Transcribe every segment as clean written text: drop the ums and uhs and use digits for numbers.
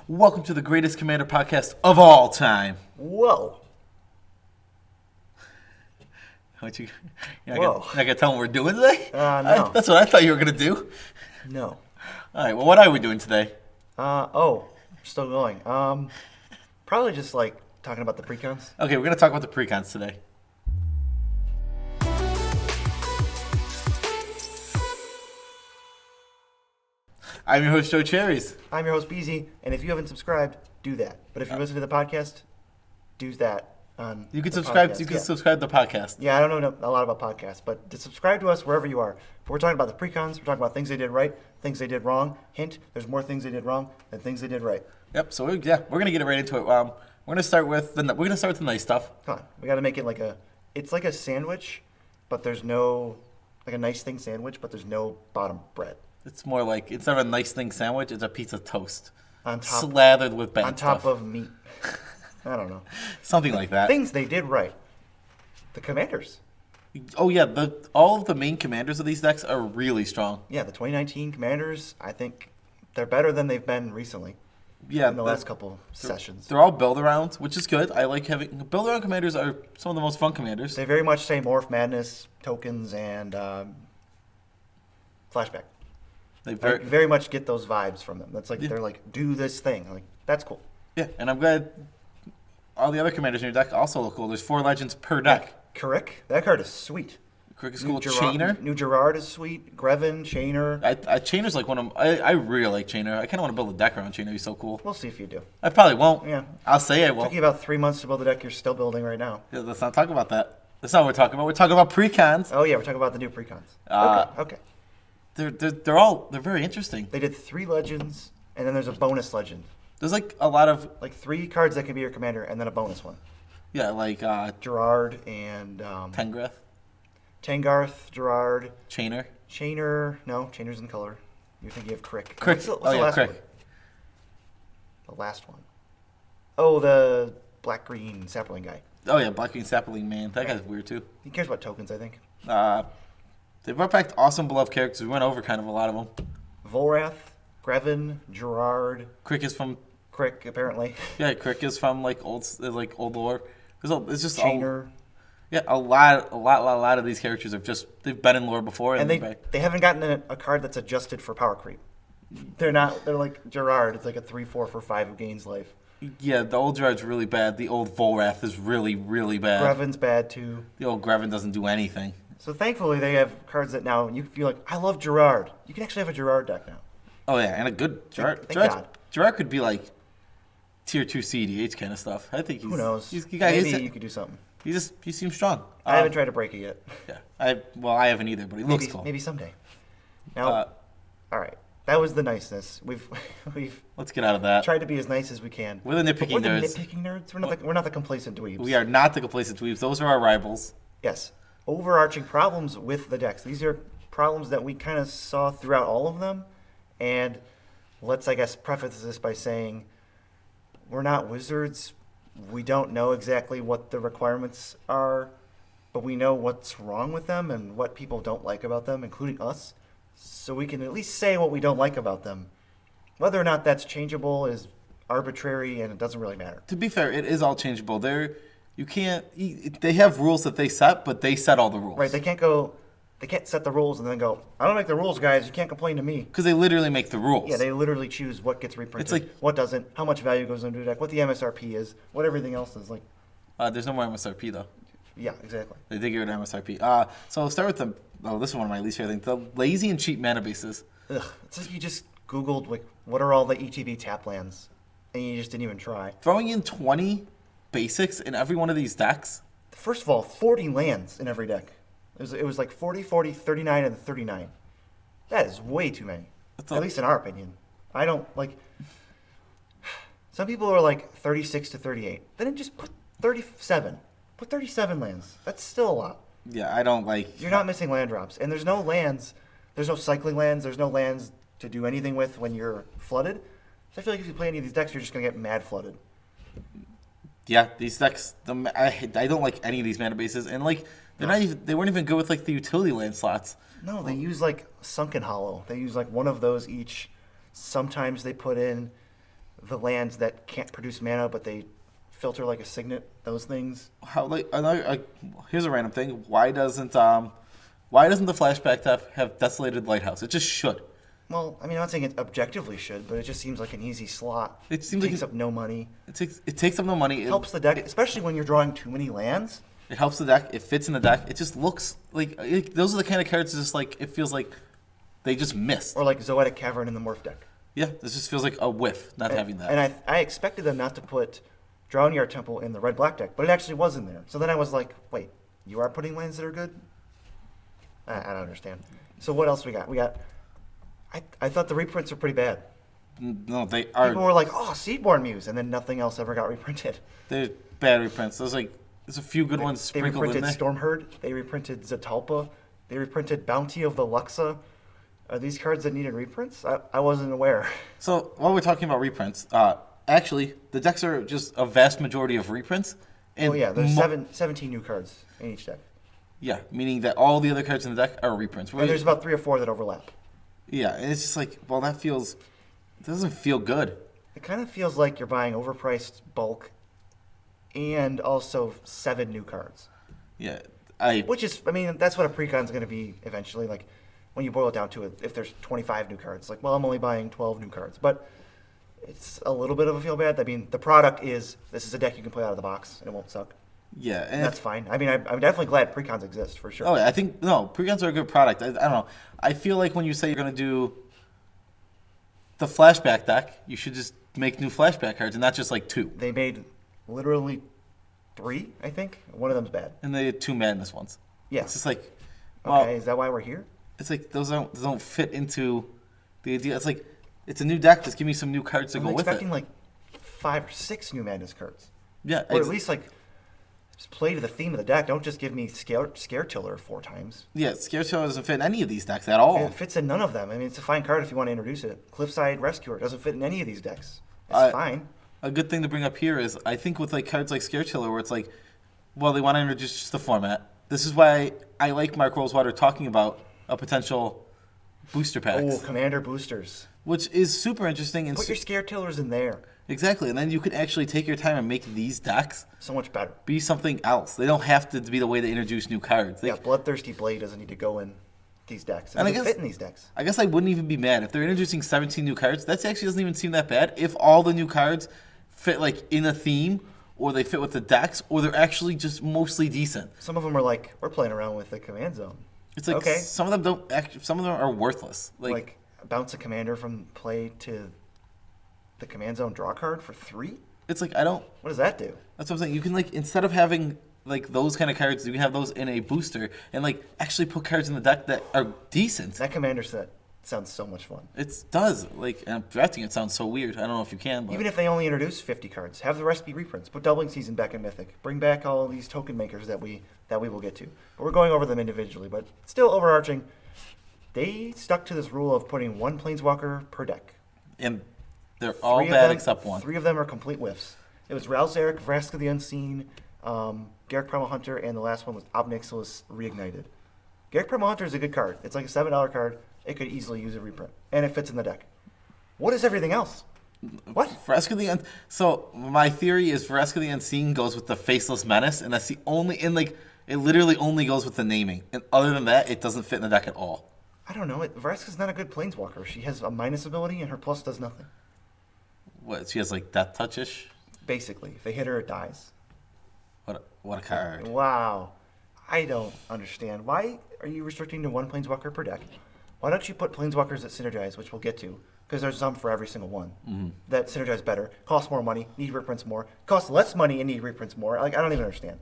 Welcome to the greatest Commander podcast of all time. Whoa. You're Whoa. not going to tell them what we're doing today? No. That's what I thought you were going to do. No. All right, well, what are we doing today? Still going. Probably just like talking about the Precons. Okay, we're going to talk about the Precons today. I'm your host, Joe Cherries. I'm your host, Beezy, and if you haven't subscribed, do that. But if you listen to the podcast, do that on You can the subscribe. podcast. You can Yeah. subscribe to the podcast. Yeah, I don't know a lot about podcasts, but to subscribe to us wherever you are. If we're talking about the Precons, we're talking about things they did right, things they did wrong. Hint, there's more things they did wrong than things they did right. Yep. So we're going to get right into it. We're going to start with the nice stuff. Come on, we got to make it it's like a sandwich, but there's no, like a nice thing sandwich, but there's no bottom bread. It's more like instead of a nice thing sandwich, it's a piece of toast On top, slathered with bad on top stuff. of meat. I don't know. Something like that. Things they did right. The commanders. Oh yeah, all of the main commanders of these decks are really strong. Yeah, the 2019 commanders, I think they're better than they've been recently. Yeah, in the last couple sessions. They're all build-arounds, which is good. I like having... Build-around commanders are some of the most fun commanders. They very much say Morph Madness, tokens, and Flashback. They I very much get those vibes from them. That's like, They're like, do this thing. Like, that's cool. Yeah, and I'm glad all the other commanders in your deck also look cool. There's 4 legends per deck. Crick, that card is sweet. Crick is cool. Chainer. New Gerard is sweet. Grevin, Chainer. Chainer's like one of... I really like Chainer. I kind of want to build a deck around Chainer. He's so cool. We'll see if you do. I probably won't. Yeah. I'll say I will. It took you about 3 months to build the deck you're still building right now. Yeah, let's not talk about that. That's not what we're talking about. We're talking about Precons. Oh, yeah, we're talking about the new Precons. Okay. They're very interesting. They did 3 legends, and then there's a bonus legend. There's like a lot of... Like 3 cards that can be your commander, and then a bonus one. Yeah, like... Gerard and... Tangarth, Gerard. Chainer. No, Chainer's in color. You're thinking of Crick. Crick. What's the last Crick. one? The last one. Oh, the black-green sapling guy. Oh, yeah, Black Green Sapling, man. That guy's weird, too. He cares about tokens, I think. They brought back awesome beloved characters. We went over kind of a lot of them. Volrath, Grevin, Gerard. Crick is from... Crick, apparently. Yeah, Crick is from, old lore. It's just... Chainer. Yeah, a lot of these characters they've been in lore before. And they haven't gotten a card that's adjusted for power creep. They're like Gerard. It's like a 3/4 for 5 who gains life. Yeah, the old Gerard's really bad. The old Volrath is really, really bad. Grevin's bad too. The old Grevin doesn't do anything. So thankfully they have cards that now you feel like, I love Gerard. You can actually have a Gerard deck now. Oh yeah, and a good Gerard. Thank God. Gerard could be like tier 2 CDH kind of stuff. I think who knows? Maybe you could do something. He seems strong. I haven't tried to break it yet. Yeah, I haven't either, but he looks cool. Maybe someday. Now, all right, that was the niceness. We've let's get out of that. Tried to be as nice as we can. We're the nitpicking nerds. We're the nitpicking nerds. We're not the complacent dweebs. We are not the complacent dweebs. Those are our rivals. Yes. Overarching problems with the decks. These are problems that we kind of saw throughout all of them, and let's, I guess, preface this by saying we're not wizards. We don't know exactly what the requirements are, but we know what's wrong with them and what people don't like about them, including us. So we can at least say what we don't like about them. Whether or not that's changeable is arbitrary, and it doesn't really matter. To be fair, it is all changeable. They have rules that they set, but they set all the rules. Right, they can't set the rules and then go, I don't make the rules, guys. You can't complain to me. Because they literally make the rules. Yeah, they literally choose what gets reprinted, It's like, what doesn't, how much value goes into the deck, what the MSRP is, what everything else is. Like, there's no more MSRP, though. Yeah, exactly. They did get rid of MSRP. So I'll start with this is one of my least favorite things. The lazy and cheap mana bases. Ugh, it's like you just Googled, like, what are all the ETB tap lands, and you just didn't even try. Throwing in 20 basics in every one of these decks. First of all, 40 lands in every deck. It was like 40, 40, 39, and 39. That is way too many. At least in our opinion. I don't, like... Some people are like 36 to 38. Then just put 37. Put 37 lands. That's still a lot. Yeah, I don't like... You're not missing land drops. And there's no lands. There's no cycling lands. There's no lands to do anything with when you're flooded. So I feel like if you play any of these decks, you're just going to get mad flooded. Yeah, these decks... I don't like any of these mana bases. And, like... They weren't even good with like the utility land slots. No, they use like Sunken Hollow. They use like one of those each. Sometimes they put in the lands that can't produce mana, but they filter like a signet. Those things. How like another here's a random thing. Why doesn't the flashback have Desolated Lighthouse? It just should. Well, I mean, I'm not saying it objectively should, but it just seems like an easy slot. It seems like takes up no money. It takes up no money. It helps the deck, especially when you're drawing too many lands. It helps the deck. It fits in the deck. It just looks like those are the kind of cards. Just like it feels like they just missed. Or like Zoetic Cavern in the Morph deck. Yeah, this just feels like a whiff not having that. And I expected them not to put Drown Yard Temple in the red-black deck, but it actually was in there. So then I was like, wait, you are putting lands that are good? I don't understand. So what else we got? I thought the reprints were pretty bad. No, they are. People were like, oh, Seedborn Muse, and then nothing else ever got reprinted. They're bad reprints. There's a few good ones They sprinkled in reprinted there. Stormherd. They reprinted Zatalpa. They reprinted Bounty of the Luxa. Are these cards that needed reprints? I wasn't aware. So while we're talking about reprints, actually the decks are just a vast majority of reprints. And Oh yeah, there's 17 new cards in each deck. Yeah, meaning that all the other cards in the deck are reprints. And there's about 3 or 4 that overlap. Yeah, and it's just like, well, it doesn't feel good. It kind of feels like you're buying overpriced bulk and also 7 new cards. Yeah, Which is, I mean, that's what a Precon's going to be eventually. Like, when you boil it down to it, if there's 25 new cards, like, well, I'm only buying 12 new cards. But it's a little bit of a feel bad. I mean, the product is, this is a deck you can play out of the box, and it won't suck. Yeah, And that's fine. I mean, I'm definitely glad Precons exist, for sure. Oh, I think, no, Precons are a good product. I don't know. I feel like when you say you're going to do the flashback deck, you should just make new flashback cards and not just like 2. They made literally 3, I think. One of them's bad. And they had 2 madness ones. Yeah. It's just like, well, Okay, is that why we're here? it's like those don't fit into the idea. It's like, it's a new deck. Just give me some new cards to I'm go with it. expecting like 5 or 6 new Madness cards. Yeah, Or at least like just play to the theme of the deck. Don't just give me Scare Tiller 4 times. yeah, Scare Show doesn't fit in any of these decks at all. It fits in none of them. I mean, it's a fine card if you want to introduce it. Cliffside Rescuer doesn't fit in any of these decks. It's fine. A good thing to bring up here is I think with like cards like Scare Chiller where it's like, well, they want to introduce just the format. This is why I like Mark Rosewater talking about a potential booster packs, Oh, Commander boosters. which is super interesting and Put your Scare Tillers in there. exactly. And then you could actually take your time and make these decks So much better. be something else. They don't have to be the way they introduce new cards. They, Yeah, Bloodthirsty Blade doesn't need to go in these decks. It And I doesn't guess- fit in these decks. I guess I wouldn't even be mad if they're introducing 17 new cards. That actually doesn't even seem that bad. If all the new cards fit like in a theme, or they fit with the decks, or they're actually just mostly decent. Some of them are like, we're playing around with the Command Zone. It's like Okay. some of them don't. Some of them are worthless. Like bounce a commander from play to the Command Zone draw card for 3? It's like I don't. What does that do? That's what I'm saying. You can like instead of having like those kind of cards, you can have those in a booster and like actually put cards in the deck that are decent. That commander set sounds so much fun. It does. Like and drafting it sounds so weird. I don't know if you can. But Even if they only introduce 50 cards, have the rest be reprints. Put Doubling Season back in Mythic. Bring back all these token makers that we will get to. But we're going over them individually. But still overarching, they stuck to this rule of putting 1 Planeswalker per deck. and they're all 3 of bad them- except 1. 3 of them are complete whiffs. It was Rouse Eric, Vrask of the Unseen, Garrick Primal Hunter, and the last one was Obnixilis Reignited. Garrick Primal Hunter is a good card. It's like a $7 card. It could easily use a reprint. And it fits in the deck. What is everything else? What? Vrask of the So my theory is Vrask of the Unseen goes with the Faceless Menace, and that's the only. And like it literally only goes with the naming, and other than that, it doesn't fit in the deck at all. I don't know. Vrask is not a good Planeswalker. She has a minus ability, and her plus does nothing. What she has like Death Touch-ish. Basically, if they hit her, it dies. What a card. Wow. I don't understand. Why are you restricting to 1 Planeswalker per deck? Why don't you put Planeswalkers that synergize, which we'll get to, because there's some for every single one, that synergize better, cost more money, need reprints more, cost less money and need reprints more. Like, I don't even understand.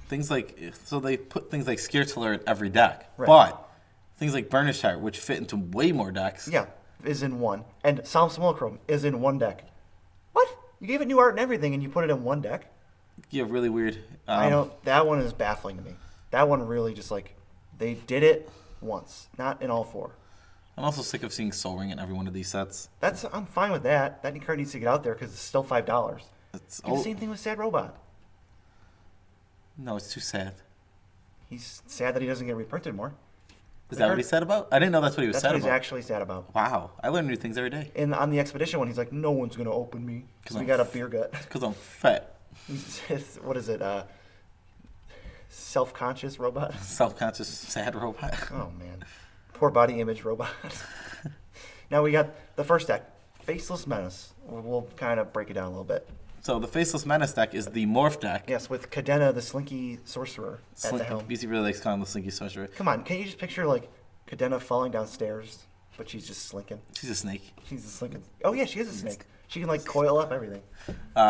Things like so they put things like Scare Tiller in every deck, Right. but things like Burnished Heart, which fit into way more decks. Yeah, is in 1. And Solemn Simulacrum is in 1 deck. What? You gave it new art and everything, and you put it in 1 deck? Yeah, really weird. I know. That one is baffling to me. That one really just like, they did it once, not in all 4. I'm also sick of seeing Soul Ring in every one of these sets. I'm fine with that. That card needs to get out there because it's still $5. It's Do the same thing with Sad Robot. No, it's too sad. He's sad that he doesn't get reprinted more. Is that what he's sad about? I didn't know that's what he was That's sad what he's about. actually sad about. Wow, I learn new things every day. And on the expedition one, he's like, no one's gonna open me because we got a beer gut. Because I'm fat. What is it? Self-conscious robot. Self-conscious, sad robot. Oh man, poor body image robot. Now we got the first deck, Faceless Menace. We'll kind of break it down a little bit. So the Faceless Menace deck is the morph deck. Yes, with Cadena, the Slinky Sorcerer, at the helm. BC really likes calling the Slinky Sorcerer. Come on, can't you just picture like Cadena falling downstairs, but she's just slinking? She's a snake. She's a slinking. Oh yeah, she is a snake. She can like coil up everything.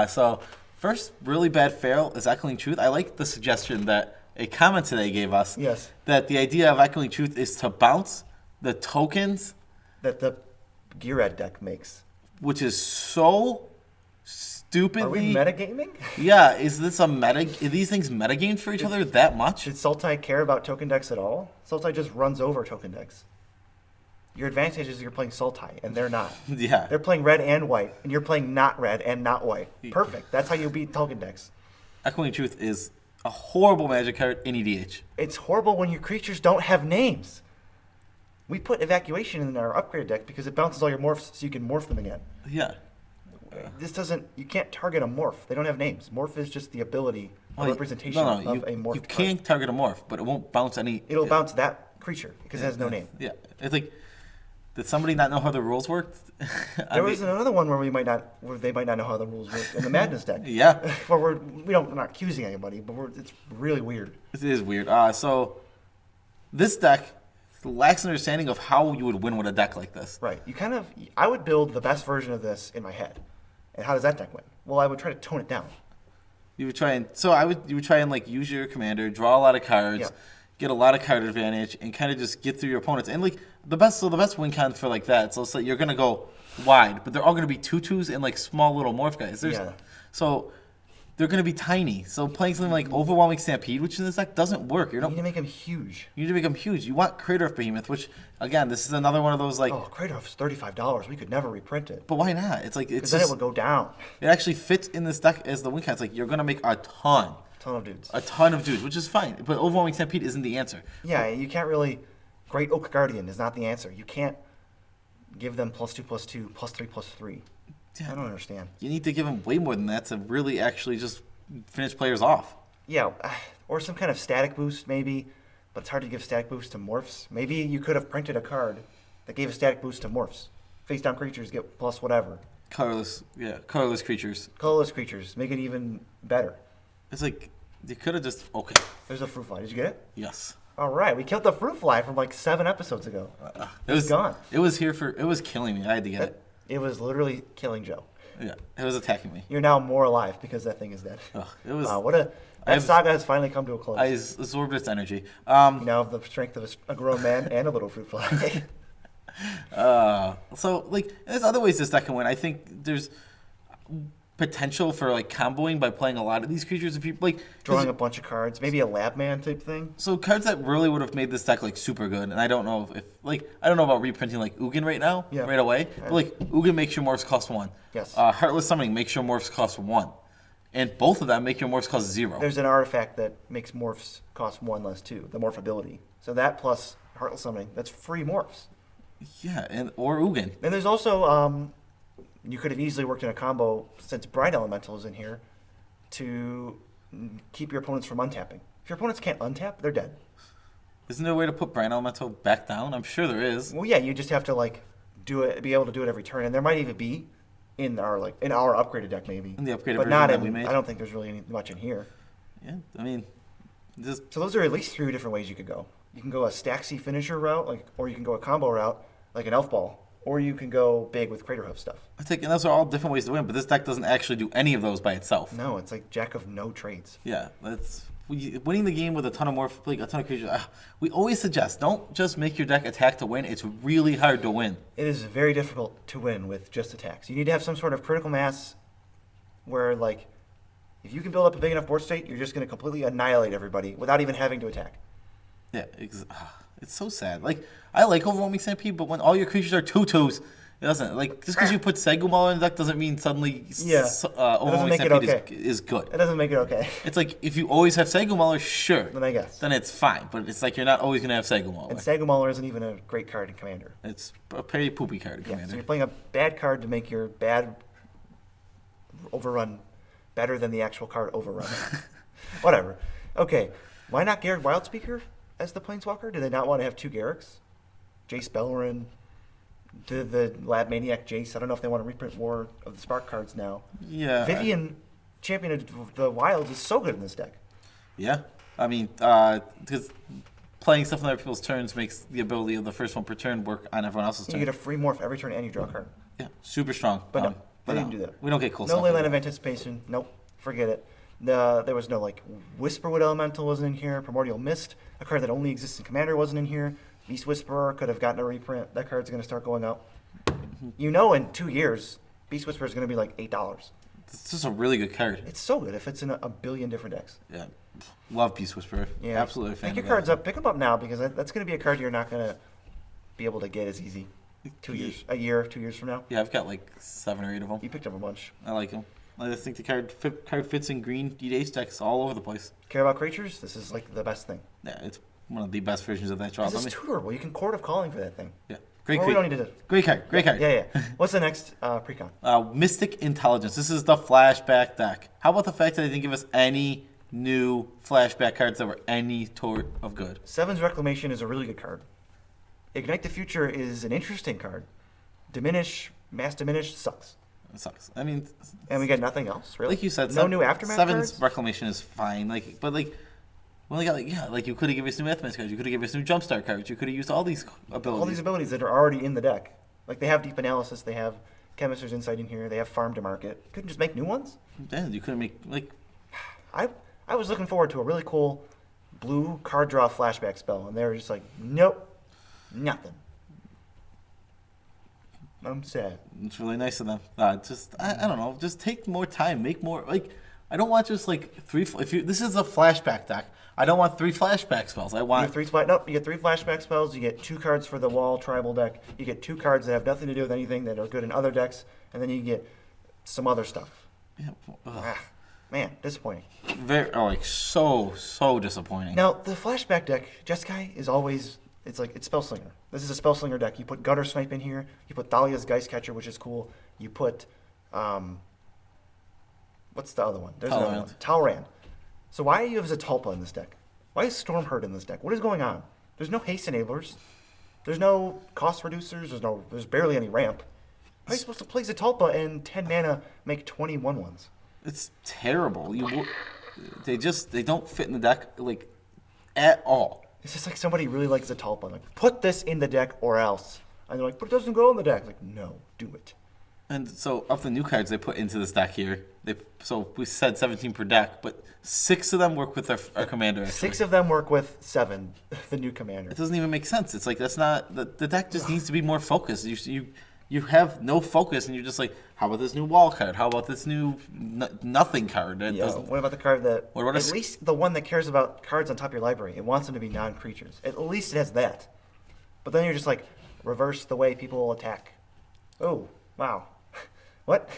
So first really bad fail is Echoing Truth. I like the suggestion that a comment today gave us. Yes. That the idea of Echoing Truth is to bounce the tokens That the Gear Ed deck makes. which is so stupidly. Are we metagaming? Yeah, is this a meta? Are these things metagamed for each other that much? Should Sultai care about token decks at all? Sultai just runs over token decks. Your advantage is you're playing Sultai, and they're not. Yeah. They're playing red and white, and you're playing not red and not white. Perfect. That's how you beat token decks. Echoing Truth is a horrible Magic card in EDH. It's horrible when your creatures don't have names. We put Evacuation in our upgraded deck because it bounces all your morphs so you can morph them again. Yeah. This doesn't, you can't target a morph. They don't have names. Morph is just the ability, a representation of a morph. You can target a morph, but it won't bounce any. It'll bounce that creature because it has no name. Yeah. It's like, did somebody not know how the rules worked? There was another one where they might not know how the rules work in the Madness deck. Yeah. Where we're not accusing anybody, but it's really weird. It is weird. So this deck lacks an understanding of how you would win with a deck like this. Right. I would build the best version of this in my head. And how does that deck win? Well, I would try to tone it down. You would try and like use your commander, draw a lot of cards, Yeah. get a lot of card advantage, and kind of just get through your opponents. And like the best win con for like that. So it's like you're gonna go wide, but they're all gonna be 2/2s and like small little morph guys. So they're gonna be tiny. So playing something like Overwhelming Stampede, which in this deck doesn't work. You need to make them huge. You need to make them huge. You want Crater of Behemoth, which again, this is another one of those like. Oh, Kratos, $35. We could never reprint it. But why not? It's like Because then it would go down. It actually fits in this deck as the win con. It's like you're gonna make a ton Ton of dudes. which is fine. But Overwhelming Stampede isn't the answer. Yeah, you can't really. Great Oak Guardian is not the answer. You can't give them +2/+2, +3/+3. Yeah. I don't understand. You need to give them way more than that to really actually just finish players off. Yeah, or some kind of static boost maybe, but it's hard to give static boost to morphs. Maybe you could have printed a card that gave a static boost to morphs. Face down creatures get plus whatever. Colorless creatures. Colorless creatures make it even better. It's like you could have just There's a fruit fly. Did you get it? Yes. All right, we killed the fruit fly from like 7 episodes ago. It was gone. It was killing me. I had to get it. It was literally killing Joe. Yeah, it was attacking me. You're now more alive because that thing is dead. Ugh, it was. Wow, that saga has finally come to a close. I absorbed its energy. You now have the strength of a grown man and a little fruit fly. So like there's other ways this deck can win. I think there's potential for like comboing by playing a lot of these creatures if you like Drawing a bunch of cards, maybe a lab man type thing. So cards that really would have made this deck like super good, and I don't know if I don't know about reprinting like Ugin right now, right away. But like Ugin makes your morphs cost 1. Yes. Heartless Summoning makes your morphs cost 1, and both of them make your morphs cost 0. There's an artifact that makes morphs cost 1 less 2, the morph ability. So that plus Heartless Summoning, that's free morphs. Yeah, or Ugin. And there's also you could have easily worked in a combo since Bride Elemental is in here to keep your opponents from untapping. If your opponents can't untap, they're dead. Isn't there a way to put Brine Elemental back down? I'm sure there is. Well, yeah, you just have to like be able to do it every turn, and there might even be in our upgraded deck maybe. In the upgraded but version not that we made. I don't think there's really much in here. Yeah, I mean, just So those are at least 3 different ways you could go. You can go a Staxy finisher route, or you can go a combo route like an Elf Ball, or you can go big with Crater Hoof stuff. and those are all different ways to win, but this deck doesn't actually do any of those by itself. No, it's like Jack of no trades. Yeah, that's winning the game with a ton of a ton of creatures. We always suggest don't just make your deck attack to win. It's really hard to win. It is very difficult to win with just attacks. You need to have some sort of critical mass where, like, if you can build up a big enough board state, you're just going to completely annihilate everybody without even having to attack. Yeah, it's so sad. Like I like Overwhelming Stampede, but when all your creatures are 2/2s, It doesn't. Like, just because you put Segumal in the deck doesn't mean suddenly Overwhelming make it Stampede okay. is good. It doesn't make it okay. It's like, if you always have Segumal, sure. Then I guess. Then it's fine. But it's like you're not always going to have Segumal. And Sagamauler isn't even a great card in Commander. It's a pretty poopy card in Commander. So you're playing a bad card to make your bad overrun better than the actual card overrun. Whatever. Okay. Why not Garrett Wildspeaker as the Planeswalker? Do they not want to have 2 Garricks? Jace Bellerin, the Lab Maniac Jace. I don't know if they want to reprint more of the Spark cards now. Yeah. Vivian, Champion of the Wilds, is so good in this deck. Yeah. I mean, because playing stuff on other people's turns makes the ability of the first one per turn work on everyone else's turn. You get a free morph every turn and you draw a card. Yeah, super strong. But no, they didn't do that. We don't get cool no stuff. No Leyland of Anticipation. Nope. Forget it. There was no, like, Whisperwood Elemental wasn't in here. Primordial Mist, a card that only exists in Commander, wasn't in here. Beast Whisperer could have gotten a reprint. That card's going to start going up. You know, in 2 years, Beast Whisperer is going to be like $8. It's just a really good card. It's so good if it's in a billion different decks. Yeah. Love Beast Whisperer. Yeah. Absolutely fan. Pick your cards up. Pick them up now because that's going to be a card you're not going to be able to get as easy. 2 years. A year, 2 years from now. Yeah, I've got like 7 or 8 of them. You picked up a bunch. I like them. I think the card fits in green DH decks all over the place. Care about creatures? This is like the best thing. Yeah, it's one of the best versions of that draw. This is tutorable. You can Court of Calling for that thing. Yeah. Great we don't need to. Great card. Great card. Yeah. What's the next Precon? Mystic Intelligence. This is the flashback deck. How about the fact that they didn't give us any new flashback cards that were any sort of good? Seven's Reclamation is a really good card. Ignite the Future is an interesting card. Mass Diminish sucks. It sucks. I mean, and we get nothing else, really. Like you said, no new Aftermath Seven's cards? Reclamation is fine. But we only got you could have given us new Aftermath cards. You could have given us new Jumpstart cards. You could have used all these abilities. All these abilities that are already in the deck. Like, they have Deep Analysis, they have Chemist's Insight in here, they have Farm to Market. Couldn't just make new ones? Yeah, you couldn't make, I was looking forward to a really cool blue card draw flashback spell, and they were just like, nope, nothing. I'm sad. It's really nice of them. I don't know. Just take more time. Make more. I don't want just 3. This is a flashback deck. I don't want 3 flashback spells. I want you get 3 flashback spells. You get 2 cards for the wall tribal deck. You get 2 cards that have nothing to do with anything that are good in other decks, and then you get some other stuff. Yeah. Man, disappointing. So disappointing. Now the flashback deck, Jeskai, is always. It's Spellslinger. This is a Spellslinger deck. You put Gutter Snipe in here. You put Thalia's Geistcatcher, which is cool. You put, what's the other one? There's another one. Talrand. So why do you have Zatalpa in this deck? Why is Stormherd in this deck? What is going on? There's no haste enablers. There's no cost reducers. There's barely any ramp. How are you supposed to play Zatalpa and 10 mana make 21 ones? It's terrible. They don't fit in the deck at all. It's just like somebody really likes Zatalpa. Like, put this in the deck or else. And they're like, but it doesn't go in the deck. Like, no, do it. And so of the new cards they put into this deck here, so we said 17 per deck, but 6 of them work with our commander. Actually. 6 of them work with 7, the new commander. It doesn't even make sense. It's like that's not the deck just needs to be more focused. You have no focus, and you're just like, how about this new wall card? How about this new nothing card? What about the card that... What about at least the one that cares about cards on top of your library. It wants them to be non-creatures. At least it has that. But then you're just like, reverse the way people attack. Oh, wow. What?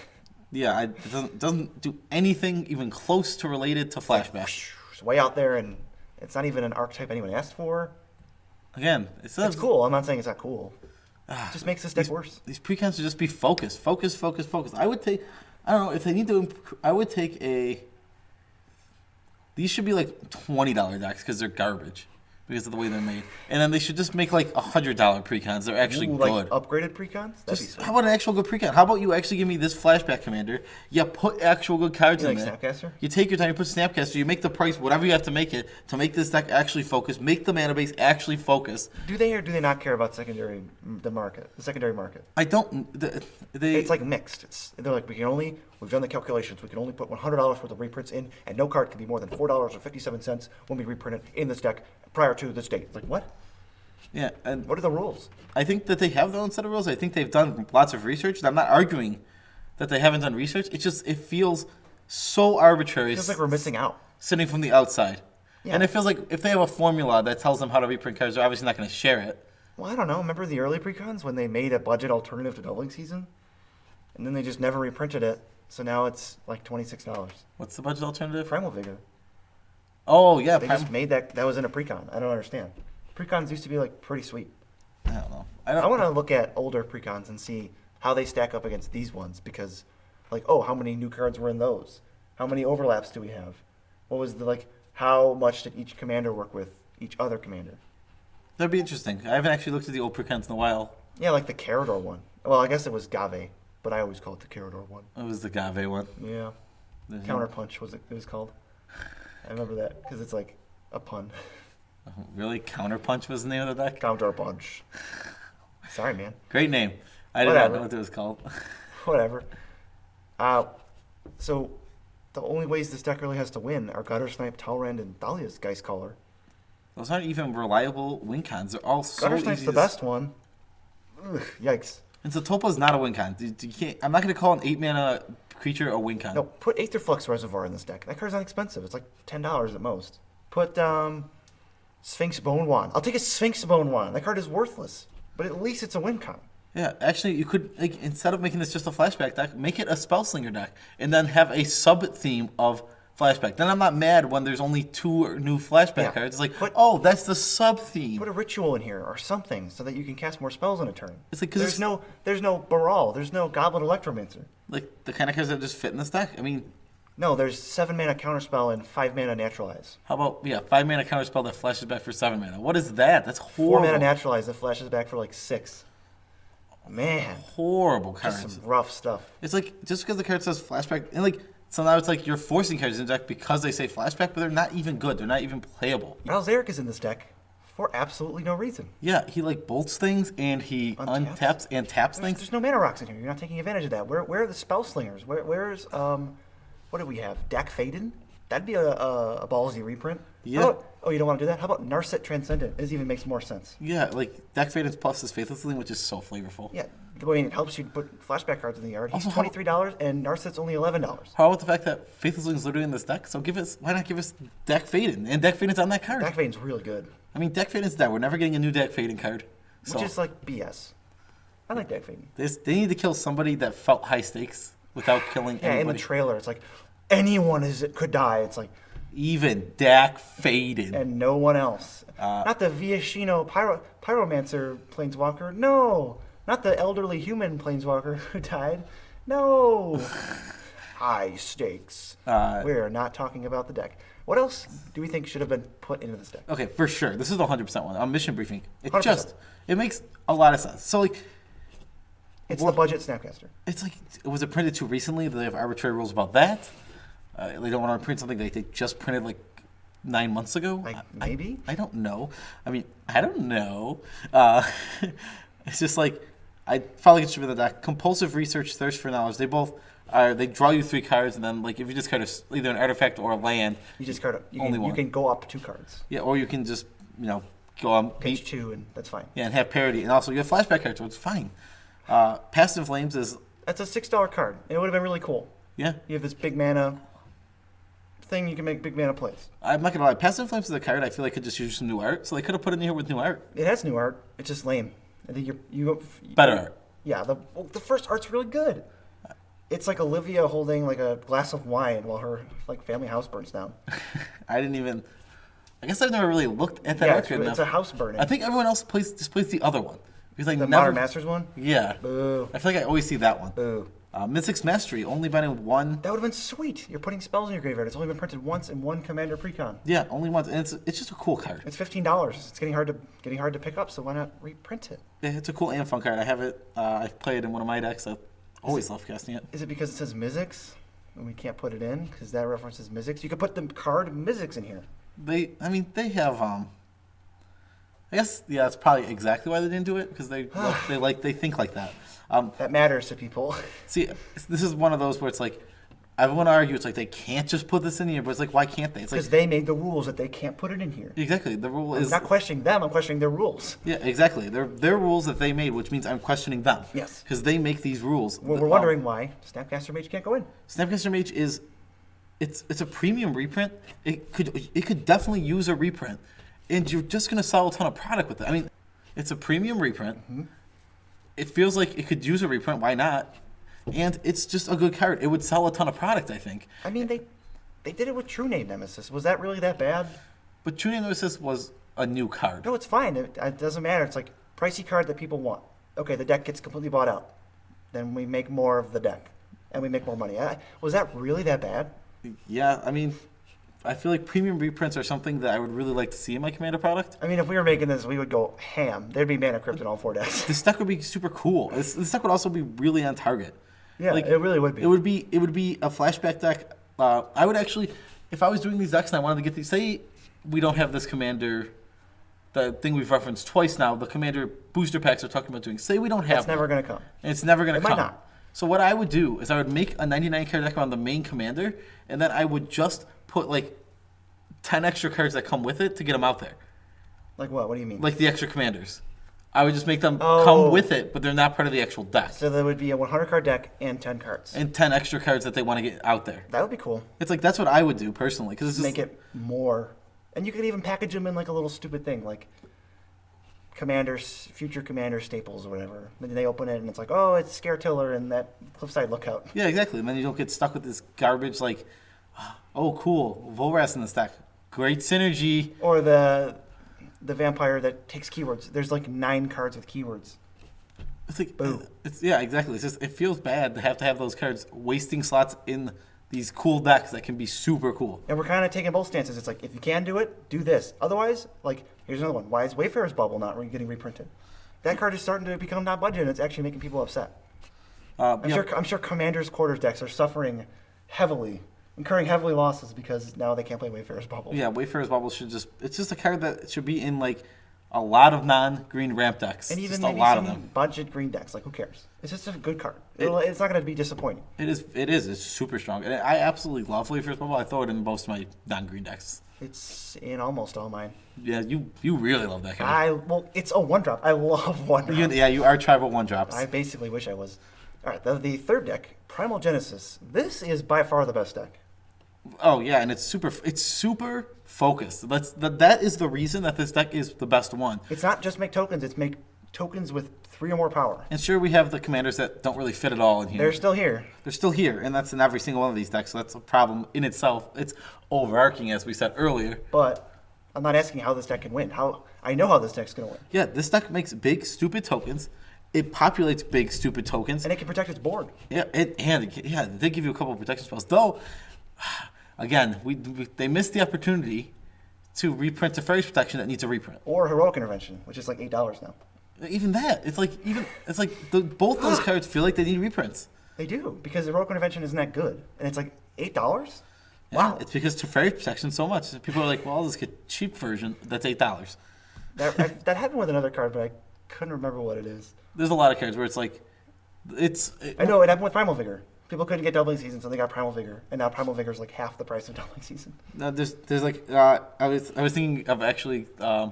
Yeah, it doesn't do anything even close to related to flashback. It's way out there, and it's not even an archetype anyone asked for. Again, it's cool. I'm not saying it's not cool. It just makes this deck worse. These precons should just be focused. Focus. I would take, I don't know, if they need to, I would take these should be $20 decks because they're garbage because of the way they're made. And then they should just make $100 precons. They're actually good. Upgraded precons? That'd be sweet. How about an actual good precon? How about you actually give me this flashback commander? You put actual good cards in there. Snapcaster? You take your time, you put Snapcaster, you make the price, whatever you have to make it, to make this deck actually focus, make the mana base actually focus. Do they or do they not care about the secondary market? I don't. It's mixed. They're like, we've done the calculations, we can only put $100 worth of reprints in, and no card can be more than $4.57 when we reprint it in this deck prior to this date. Like, what? Yeah. And what are the rules? I think that they have their own set of rules. I think they've done lots of research, and I'm not arguing that they haven't done research. It's just, it feels so arbitrary. It feels like we're missing out. Sitting from the outside. Yeah. And it feels like if they have a formula that tells them how to reprint cards, they're obviously not going to share it. Well, I don't know. Remember the early Precons when they made a budget alternative to Doubling Season? And then they just never reprinted it. So now it's like $26. What's the budget alternative? Primal Vigor. Oh, yeah. They just made that. That was in a Precon. I don't understand. Precons used to be like pretty sweet. I don't know. I want to look at older Precons and see how they stack up against these ones because, like, oh, how many new cards were in those? How many overlaps do we have? What was the, like, how much did each commander work with each other commander? That'd be interesting. I haven't actually looked at the old Precons in a while. Yeah, like the Carador one. Well, I guess it was Gave, but I always call it the Carador one. It was the Gave one. Yeah. Counterpunch was it was called. I remember that because it's like a pun. Oh, really? Counterpunch was the name of the deck? Counterpunch. Sorry, man. Great name. I did not know what it was called. Whatever. So the only ways this deck really has to win are Gutter Snipe, Talrand, and Thalia's Geistcaller. Those aren't even reliable win cons. They're all so Gutter easy. Snipe's the best one. Ugh, yikes. And so Topa's not a win con. You can't, I'm not going to call an 8-mana creature a win con. No, put Aetherflux Reservoir in this deck. That card's not expensive. It's like $10 at most. Put Sphinx Bone Wand. I'll take a Sphinx Bone Wand. That card is worthless, but at least it's a win con. Yeah, actually, you could, like, instead of making this just a flashback deck, make it a Spellslinger deck, and then have a sub-theme of flashback. Then I'm not mad when there's only 2 new flashback cards. It's like, that's the sub-theme. Put a ritual in here or something so that you can cast more spells in a turn. It's like, there's no Baral. There's no Goblin Electromancer. Like, the kind of cards that just fit in this deck. I mean... No, there's 7-mana Counterspell and 5-mana Naturalize. How about, 5-mana Counterspell that flashes back for 7 mana? What is that? That's horrible. 4-mana Naturalize that flashes back for like 6. Man. Horrible cards. Just some rough stuff. It's like, just because the card says flashback, and like, so now it's like you're forcing cards in the deck because they say flashback, but they're not even good. They're not even playable. Malzeric is in this deck for absolutely no reason. Yeah, he like bolts things and he untaps and taps things. There's no mana rocks in here. You're not taking advantage of that. Where are the spell slingers? Where's what do we have? Dak Faden? That'd be a ballsy reprint. Yeah. Oh, you don't want to do that? How about Narset Transcendent? This even makes more sense. Yeah, like Dak Faden's plus his Faithless Link, which is so flavorful. Yeah, I mean, it helps you put flashback cards in the yard. He's $23 and Narset's only $11. How about the fact that Faithless Link is literally in this deck? So why not give us Dak Faden? And Dak Faden's on that card. Dak Faden's really good. I mean, Dak Faden's dead. We're never getting a new Dak Faden card. So. Which is like BS. I like Dak Faden. They need to kill somebody that felt high stakes without killing anybody. Yeah, in the trailer, it's like, anyone could die. It's like... Even Dak Faden. And no one else. Not the Viashino Pyromancer Planeswalker. No. Not the elderly human Planeswalker who died. No. High stakes. We're not talking about the deck. What else do we think should have been put into this deck? Okay, for sure. This is the 100% one. On Mission Briefing. It 100%. It makes a lot of sense. So, like... It's the budget Snapcaster. It's like, was it printed too recently? Do they have arbitrary rules about that? They don't want to print something like they just printed like 9 months ago. Maybe? I don't know. I mean, I don't know. It's just like I finally get you with the deck. Compulsive Research, Thirst for Knowledge. They both are. They draw you 3 cards, and then like if you just card either an artifact or a land, you just card only one. You can go up 2 cards. Yeah, or you can just go on pitch 2, and that's fine. Yeah, and have parity, and also you have flashback cards, so it's fine. Passive Flames is that's a $6 card. It would have been really cool. Yeah, you have this big mana thing, you can make big mana plays. I'm not gonna lie, Passive Flames is a card I feel like could just use some new art, so they could have put it in here with new art. It has new art. It's just lame. I think you better art. Yeah, the first art's really good. It's like Olivia holding like a glass of wine while her like family house burns down. I guess I've never really looked at that art enough. It's a house burning. I think everyone else plays the other one. Because like the Modern Masters one? Yeah. Boo. I feel like I always see that one. Boo. Mystic's Mastery, only binding 1. That would have been sweet. You're putting spells in your graveyard. It's only been printed once in 1 Commander Precon. Yeah, only once, and it's just a cool card. It's $15. It's getting hard to pick up. So why not reprint it? Yeah, it's a cool and fun card. I have it. I play it in one of my decks. I always love casting it. Is it because it says Mizzix and we can't put it in because that references Mizzix? You could put the card Mizzix in here. They have I guess it's probably exactly why they didn't do it because they think like that. That matters to people. See, this is one of those where it's like, I want to argue it's like they can't just put this in here, but it's like, why can't they? It's because like, they made the rules that they can't put it in here. Exactly. The rule is... I'm not questioning them, I'm questioning their rules. Yeah, exactly. Their rules that they made, which means I'm questioning them. Yes. Because they make these rules. Well, we're wondering why Snapcaster Mage can't go in. Snapcaster Mage is... It's a premium reprint. It could definitely use a reprint. And you're just going to sell a ton of product with it. I mean... It's a premium reprint. It feels like it could use a reprint. Why not? And it's just a good card. It would sell a ton of product, I think. I mean, they did it with True Name Nemesis. Was that really that bad? But True Name Nemesis was a new card. No, it's fine. It doesn't matter. It's like pricey card that people want. Okay, the deck gets completely bought out. Then we make more of the deck, and we make more money. Was that really that bad? Yeah, I mean, I feel like premium reprints are something that I would really like to see in my Commander product. I mean, if we were making this, we would go ham. There'd be Mana Crypt in all 4 decks. This deck would be super cool. This deck would also be really on target. Yeah, like, it really would be. It would be a flashback deck. I would actually, if I was doing these decks and I wanted to get these, say we don't have this Commander, the thing we've referenced twice now, the Commander booster packs are talking about doing. Say we don't have. It's never going to come. It's never going to come. Might not. So what I would do is I would make a 99 card deck on the main Commander, and then I would just put like 10 extra cards that come with it to get them out there. Like what? What do you mean? Like the extra commanders. I would just make them come with it, but they're not part of the actual deck. So there would be a 100 card deck and 10 cards. And 10 extra cards that they want to get out there. That would be cool. It's like, that's what I would do personally. Cause it's just, make it more. And you could even package them in like a little stupid thing, like future commander staples or whatever. Then they open it and it's like, oh, it's Scare Tiller and that Cliffside Lookout. Yeah, exactly. And then you don't get stuck with this garbage like, oh, cool, Volras in this deck. Great synergy. Or the vampire that takes keywords. There's like 9 cards with keywords. It's like, boom. Yeah, exactly. It's just, it feels bad to have those cards wasting slots in these cool decks that can be super cool. And we're kind of taking both stances. It's like, if you can do it, do this. Otherwise, like, here's another one. Why is Wayfarer's Bubble not getting reprinted? That card is starting to become not budget, and it's actually making people upset. I'm sure Commander's Quarters decks are suffering heavily, incurring heavily losses because now they can't play Wayfarer's Bubble. Yeah, Wayfarer's Bubble it's just a card that should be in like a lot of non-green ramp decks. And even just maybe a lot some of them. budget green decks. Like, who cares? It's just a good card. It's not going to be disappointing. It is. It's super strong. And I absolutely love Wayfarer's Bubble. I throw it in most of my non-green decks. It's in almost all mine. Yeah, you really love that card. Well, it's a 1-drop. I love 1-drops. You are tribal 1-drops. I basically wish I was. All right, the third deck, Primal Genesis. This is by far the best deck. Oh yeah, and it's super focused. That is the reason that this deck is the best one. It's not just make tokens; it's make tokens with 3 or more power. And sure, we have the commanders that don't really fit at all in here. They're still here. They're still here, and that's in every single one of these decks. So that's a problem in itself. It's overarching, as we said earlier. But I'm not asking how this deck can win. I know how this deck's gonna win. Yeah, this deck makes big stupid tokens. It populates big stupid tokens, and it can protect its board. Yeah, they give you a couple of protection spells, though. Again, they missed the opportunity to reprint Teferi's Protection that needs a reprint. Or Heroic Intervention, which is like $8 now. Even that, both those cards feel like they need reprints. They do, because Heroic Intervention isn't that good, and it's like $8. Yeah, wow, it's because Teferi's Protection so much. People are like, well, I'll just get a cheap version that's $8. That happened with another card, but I couldn't remember what it is. There's a lot of cards where it's like, I know it happened with Primal Vigor. People couldn't get Doubling Season, so they got Primal Vigor, and now Primal Vigor is like half the price of Doubling Season. No, there's like I was thinking of actually the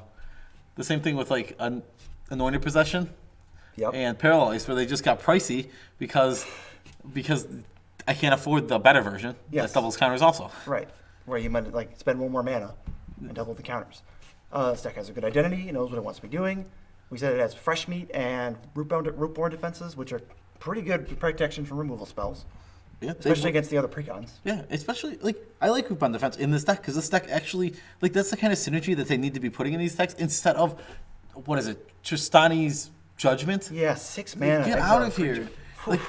same thing with like Anointed Possession, and Paralyzed, where they just got pricey because I can't afford the better version that doubles counters also. Right, where you might like spend 1 more mana and double the counters. This deck has a good identity. It knows what it wants to be doing. We said it has Fresh Meat and Rootborn defenses, which are pretty good protection from removal spells. Yeah, especially against the other Precons. Yeah, especially, I like Rootborn defense in this deck, because this deck actually, that's the kind of synergy that they need to be putting in these decks, instead of, what is it, Tristani's Judgment? Yeah, 6 mana. Get out of here.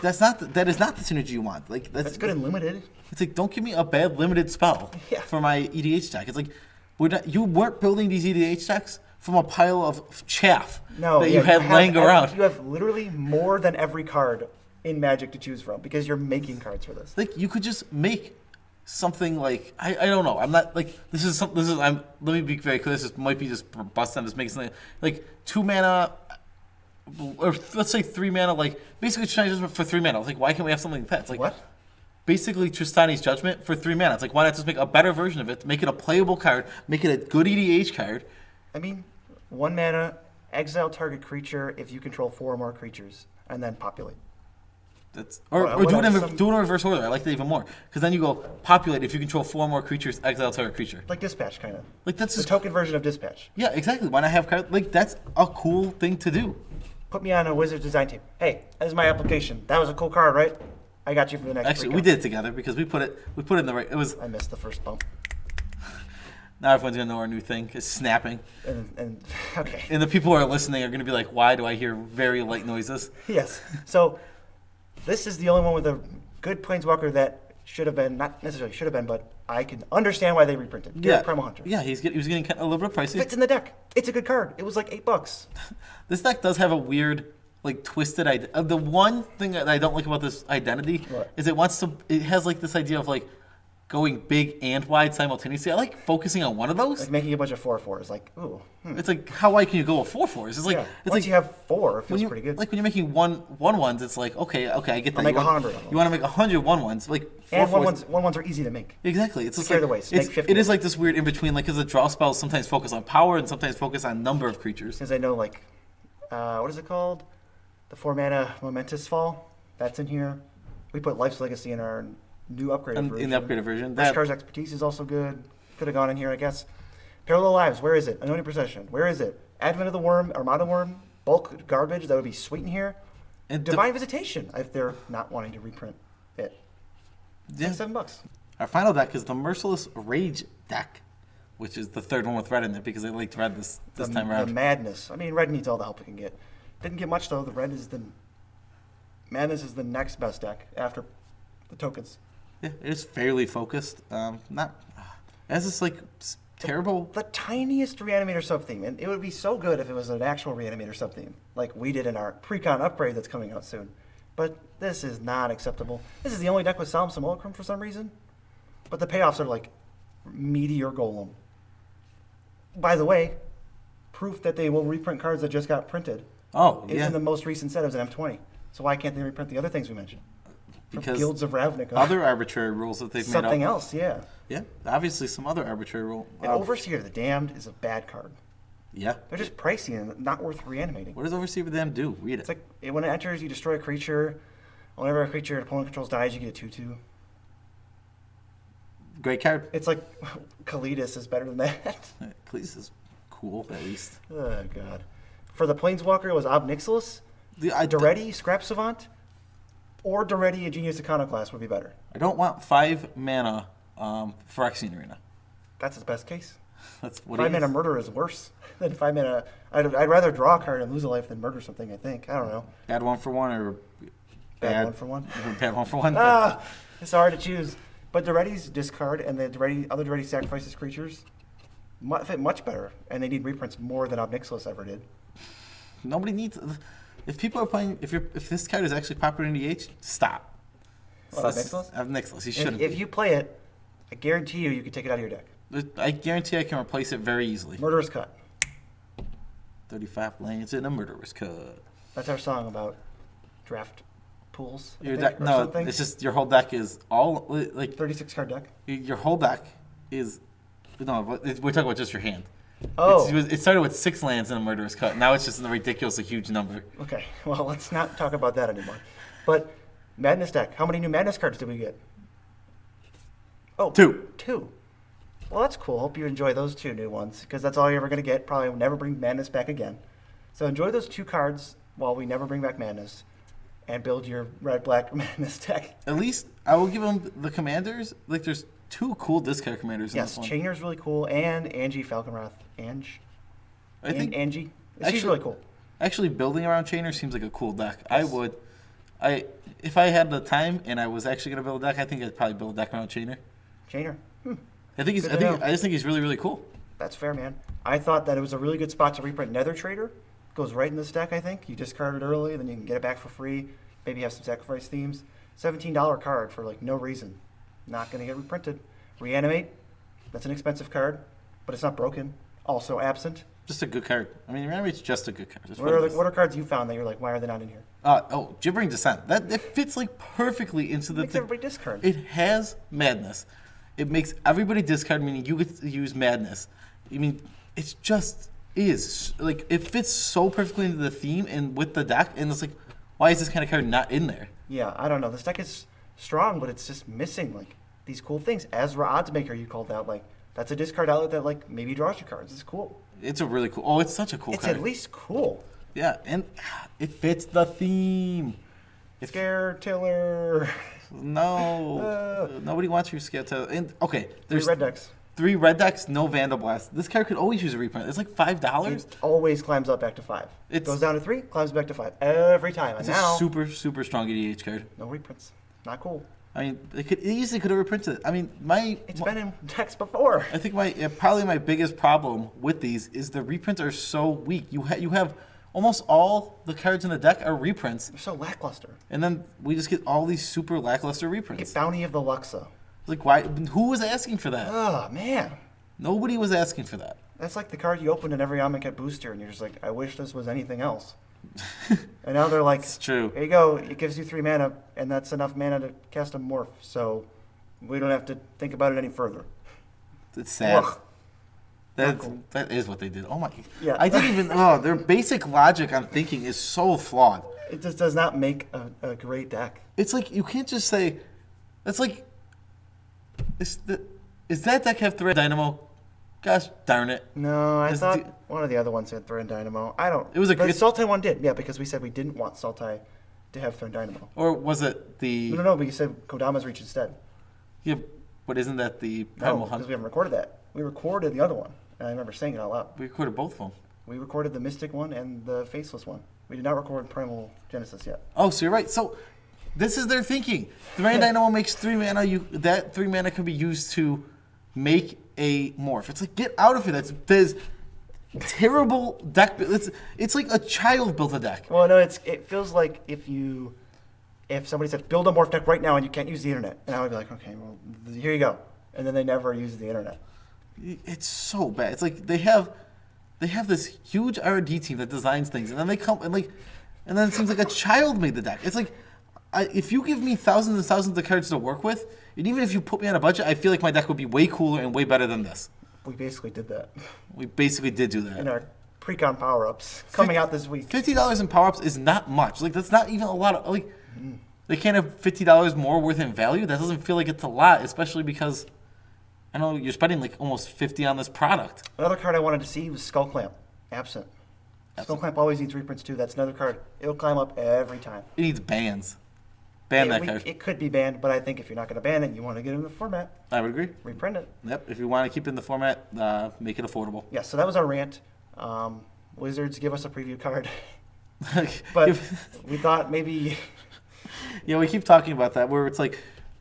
That is not the synergy you want. That's good in limited. It's like, don't give me a bad limited spell for my EDH deck. It's like, you weren't building these EDH decks from a pile of chaff that you had laying around. You have literally more than every card in Magic to choose from because you're making cards for this. You could just make something like I don't know. I'm not like let me be very clear. This might be just bust. I'm just making something like 2 mana, or let's say 3 mana. Like basically Tristani's Judgment for 3 mana. Like why can't we have something like that? It's like what? Basically Tristani's Judgment for 3 mana. It's like why not just make a better version of it? Make it a playable card. Make it a good EDH card. I mean, 1 mana, exile target creature if you control 4 or more creatures, and then populate. Or do it in reverse order. I like that even more because then you go populate. If you control 4 more creatures, exile target creature. Like dispatch, kind of. Like that's the token version of dispatch. Yeah, exactly. Why not have cards? Like that's a cool thing to do. Put me on a Wizards design team. Hey, that is my application. That was a cool card, right? I got you for the next. Actually, we did it together because we put it in the right. It was. I missed the first bump. Now everyone's gonna know our new thing is snapping. And okay. And the people who are listening are gonna be like, "Why do I hear very light noises?" Yes. So this is the only one with a good Planeswalker that should have been, not necessarily should have been, but I can understand why they reprinted. Yeah. Primal Hunter. Yeah, he was getting a little bit pricey. Fits in the deck. It's a good card. It was like $8. This deck does have a weird, like twisted idea. The one thing that I don't like about this identity is it has like this idea of like going big and wide simultaneously. I like focusing on one of those. Like making a bunch of 4/4s. Like, ooh. It's like, how wide can you go with 4/4s? It's like, Once like you have 4, it feels pretty good. Like when you're making one ones, it's like, okay, I get that. I'll make 100. You want to make 100 1/1s, like 4/4s. And 1/1s are easy to make. Exactly. It's just Clear like, the ways. Make 50. It is like this weird in between, like because the draw spells sometimes focus on power and sometimes focus on number of creatures. Because I know, like, what is it called? The 4-mana Momentous Fall. That's in here. We put Life's Legacy in our new upgraded version. In the upgraded version. Rushkar's Expertise is also good. Could have gone in here, I guess. Parallel Lives, where is it? Anointing Procession, where is it? Advent of the Worm, Armada Worm, bulk garbage, that would be sweet in here. And Divine Visitation, if they're not wanting to reprint it. Yeah. It's $7. Our final deck is the Merciless Rage deck, which is the third one with red in it because they liked red this time around. The Madness. I mean, red needs all the help it can get. Didn't get much, though. The red is the... Madness is the next best deck after the tokens. Yeah, it is fairly focused. It has this like terrible. The tiniest Reanimator sub-theme, and it would be so good if it was an actual Reanimator sub-theme, like we did in our Precon upgrade that's coming out soon. But this is not acceptable. This is the only deck with Solemn Simulacrum for some reason. But the payoffs are like Meteor Golem. By the way, proof that they will reprint cards that just got printed. Oh, yeah. In the most recent set of an M20. So why can't they reprint the other things we mentioned? Because Guilds of Ravnica. Other arbitrary rules that they've made up. Something else, yeah. Yeah, obviously some other arbitrary rule. And Overseer of the Damned is a bad card. Yeah. They're just pricey and not worth reanimating. What does Overseer of the Damned do? Read it. It's like when it enters, you destroy a creature. Whenever a creature your opponent controls dies, you get a 2/2. Great card. It's like Kalidas is better than that. Kalidas is cool, at least. Oh, God. For the Planeswalker, it was Ob Nixilis, Doretti, Scrap Savant, or Doretti, a Genius Iconoclast would be better. I don't want 5 mana for Phyrexian Arena. That's his best case. That's what 5 mana murder is worse than 5 mana. I'd rather draw a card and lose a life than murder something, I think. I don't know. Bad 1/1 or bad 1/1? Bad 1/1. It's hard to choose. But Doretti's discard and the other Doretti sacrifices creatures fit much better, and they need reprints more than Ob Nixilis ever did. Nobody needs. If people are playing, if this card is actually popular in EH, stop. Ob Nixilis? Ob Nixilis, you shouldn't. If you play it, I guarantee you can take it out of your deck. I guarantee I can replace it very easily. Murderous Cut. 35 lands in a murderous cut. That's our song about draft pools. Your deck, no, something. It's just your whole deck is all like 36 card deck. Your whole deck is no. We're talking about just your hand. Oh, it started with 6 lands in a murderous cut. Now it's just a ridiculously huge number. Okay, well let's not talk about that anymore. But Madness deck. How many new Madness cards did we get? Oh, 2. Well, that's cool. Hope you enjoy those 2 new ones because that's all you're ever going to get. Probably will never bring Madness back again. So enjoy those 2 cards while we never bring back Madness, and build your red-black Madness deck. At least I will give them the commanders. Like there's 2 cool discard commanders. Yes, in this one. Chainer's really cool, and Angie Falconwrath. I think Angie. She's really cool. Actually, building around Chainer seems like a cool deck. Yes. If I had the time and I was actually going to build a deck, I think I'd probably build a deck around Chainer. Chainer. I just think he's really, really cool. That's fair, man. I thought that it was a really good spot to reprint Nether Trader. Goes right in this deck, I think. You discard it early, then you can get it back for free. Maybe have some sacrifice themes. $17 card for like no reason. Not going to get reprinted. Reanimate. That's an expensive card, but it's not broken. Also absent. Just a good card. I mean, Reanimate's just a good card. What are cards you found that you're like, why are they not in here? Gibbering Descent. That fits like perfectly into the. Makes everybody discard. It has madness. It makes everybody discard, meaning you get to use madness. I mean, it just is like it fits so perfectly into the theme and with the deck, and it's like, why is this kind of card not in there? Yeah, I don't know. This deck is strong, but it's just missing like these cool things. Ezra Oddsmaker, you called out, like that's a discard outlet that like maybe draws you cards. It's cool. It's a really cool. Oh, it's such a cool It's card. at least cool. Yeah, and it fits the theme. Scare Tiller. No, nobody wants your Scare Tiller. And okay, there's 3 red decks. 3 red decks, no Vandal Blast. This card could always use a reprint. It's like $5. It always climbs up back to 5. It goes down to 3, climbs back to 5 every time. And It's now a super, super strong EDH card. no reprints. Not cool. I mean, it easily could have reprinted it. I mean, It's been in decks before. I think probably my biggest problem with these is the reprints are so weak. You have almost all the cards in the deck are reprints, They're so lackluster. and then we just get all these super lackluster Get reprints. Bounty of the Luxa. Like, why? Who was asking for that? Oh, man. Nobody was asking for that. That's like the card you open in every Amonkhet booster, and you're just like, I wish this was anything else. And now they're like, It's true. here you go. It gives you 3 mana, and that's enough mana to cast a morph. So we don't have to think about it any further. It's sad. Ugh. That is what they did. Oh my! Yeah. I didn't even. Oh, their basic logic on thinking is so flawed. It just does not make a great deck. It's like you can't just say. It's like. Is that deck have Thread Dynamo? Gosh darn it! No, I Is thought the- one of the other ones had Thread Dynamo. I don't. It was a the good- Sultai one did, yeah, because we said we didn't want Sultai to have Thread Dynamo. Or was it the? No, but you said Kodama's Reach instead. Yeah, but isn't that the No, Primal because Hunt? we haven't recorded that. We recorded the other one, and I remember saying it out loud. We recorded both of them. We recorded the Mystic one and the Faceless one. We did not record Primal Genesis yet. Oh, so you're right. So this is their thinking. Thread Dynamo makes 3 mana. That 3 mana can be used to make a morph. It's like, get out of here. There's terrible deck. It's like a child built a deck. Well, no, it feels like if somebody said build a morph deck right now and you can't use the internet, and I would be like, okay, well, here you go, and then they never use the internet. It's so bad. It's like they have this huge R&D team that designs things, and then they come and then it seems like a child made the deck. It's like if you give me thousands and thousands of cards to work with, and even if you put me on a budget, I feel like my deck would be way cooler and way better than this. We basically did that We basically did do in that. our Precon power-ups coming out this week. $50 in power-ups is not much. Like, that's not even a lot of, like, they can't have $50 more worth in value. That doesn't feel like it's a lot, especially because, I know you're spending like almost 50 on this product. Another card I wanted to see was Skull Clamp. Absent. Skull Clamp always needs reprints too. That's another card. It'll climb up every time. It needs bans. Ban that card. It could be banned, but I think if you're not going to ban it, you want to get it in the format. I would agree. Reprint it. Yep. If you want to keep it in the format, make it affordable. Yeah, so that was our rant. Wizards, give us a preview card. But we thought maybe... Yeah, we keep talking about that where it's like,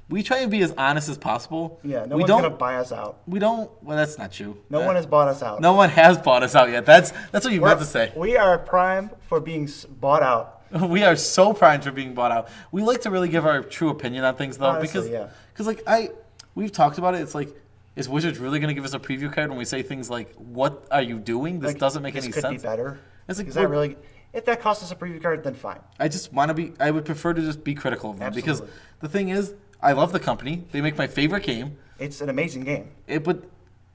we try and be as honest as possible. Yeah, no we one's don't, going to buy us out. We don't, well, that's not true. No one has bought us out. No one has bought us out yet. That's what you meant to say. We are prime for being bought out. We are so primed for being bought out. We like to really give our true opinion on things, though, Honestly, because like we've talked about it. It's like, is Wizards really going to give us a preview card when we say things like, "What are you doing? This Like, doesn't make any This could sense." be better. It's like, Is that really... If that costs us a preview card, then fine. I just want to be. I would prefer to just be critical of them because Absolutely. the thing is, I love the company. They make my favorite game. It's an amazing game. But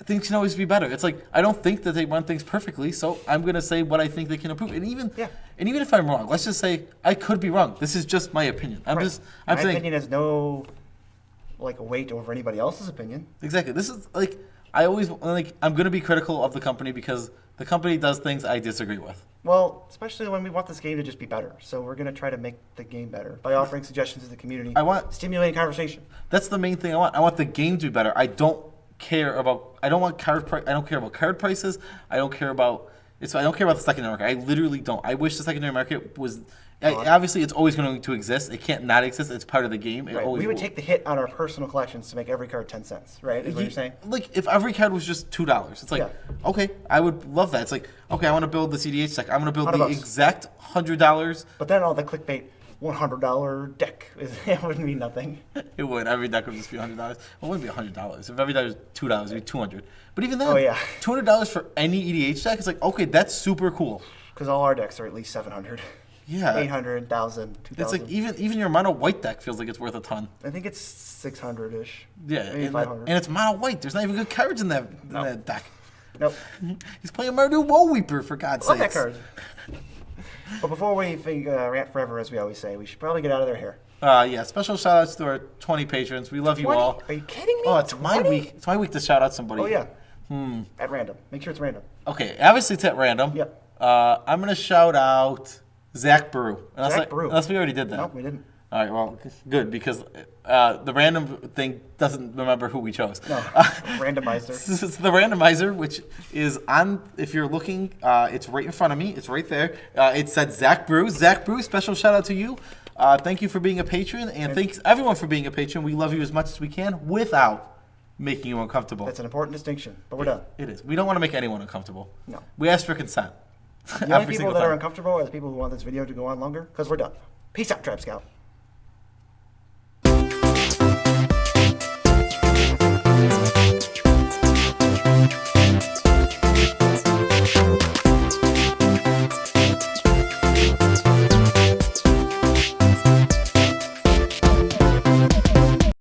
things can always be better. It's like I don't think that they run things perfectly, so I'm gonna say what I think they can improve. And even if I'm wrong, let's just say I could be wrong. This is just my opinion. I'm My saying opinion has no weight over anybody else's opinion. exactly. This is like I'm gonna be critical of the company because the company does things I disagree with. Well, especially when we want this game to just be better. So we're going to try to make the game better by offering suggestions to the community. Stimulating conversation. That's the main thing I want. I want the game to be better. I don't care about card prices. I don't care about the secondary market. I literally don't. I wish the secondary market was obviously it's always going to exist. It can't not exist. It's part of the game. Right. We would take the hit on our personal collections to make every card 10 cents, right? Is what you're saying? Like if every card was just $2, it's like okay, I would love that. It's like okay, I want to build the CDH deck. I'm going to build the exact $100. But then all the clickbait $100 deck it wouldn't mean nothing. It would. Every deck would just be $100. Well, it wouldn't be $100. If every deck was $2, it'd be $200. But even then, $200 for any EDH deck is like okay, that's super cool. Because all our decks are at least 700. Yeah. 800, 1,000, 2,000. It's like even your mono white deck feels like it's worth a ton. I think it's 600-ish. Yeah, maybe 500. And it's mono white. There's not even good cards in that deck. Nope. He's playing Mardu Woeweeper, for God's sake. Love that card. But before we rant forever, as we always say, we should probably get out of their hair. Yeah, special shout outs to our 20 patrons. We love you 20? all. Are you kidding me? Oh, it's my 20? week. It's my week to shout out somebody. Oh, yeah. At random. Make sure it's random. Okay, obviously it's at random. Yep. I'm going to shout out Zach Brew. Brew. Unless we already did that. No, we didn't. All right, well, good, because the random thing doesn't remember who we chose. No, randomizer. It's the randomizer, which is on, if you're looking, it's right in front of me. It's right there. It said Zach Brew. Zach Brew, special shout out to you. Thank you for being a patron, and thanks everyone for being a patron. We love you as much as we can without making you uncomfortable. That's an important distinction, but we're done. It is. We don't want to make anyone uncomfortable. No. We ask for consent. The only people that are uncomfortable are the people who want this video to go on longer, because we're done. Peace out, Tribe Scout.